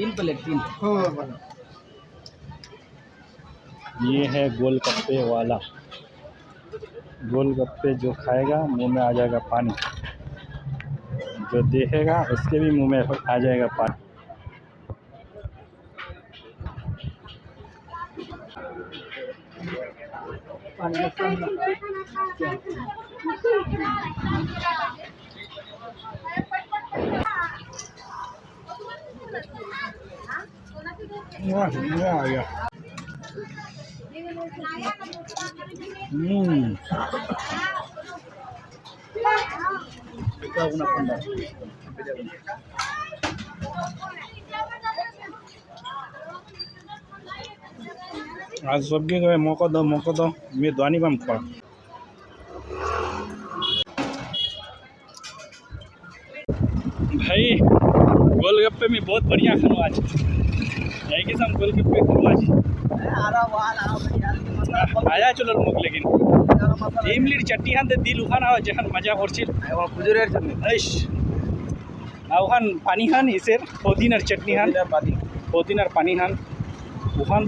3 plate 3। ये है गोलगप्पे वाला। गोलगप्पे जो खाएगा मुंह में आ जाएगा पानी, जो देखेगा उसके भी मुंह में आ जाएगा पानी। मजा आ गया। आज सब्जी को मौका दो मैं दुआनी बम खा। भाई गोलगप्पे में बहुत बढ़िया खानो आज है कि सम गोलगप्पे खानो आज आया चलो मुख लेकिन इमली चटनी हान दिल उखान आवा जहान मजा करछिल खुजुरेर चटनी ऐश आउखान पानी हान इसेर पुदीनार चटनी हान पुदीनार पानी हान उखान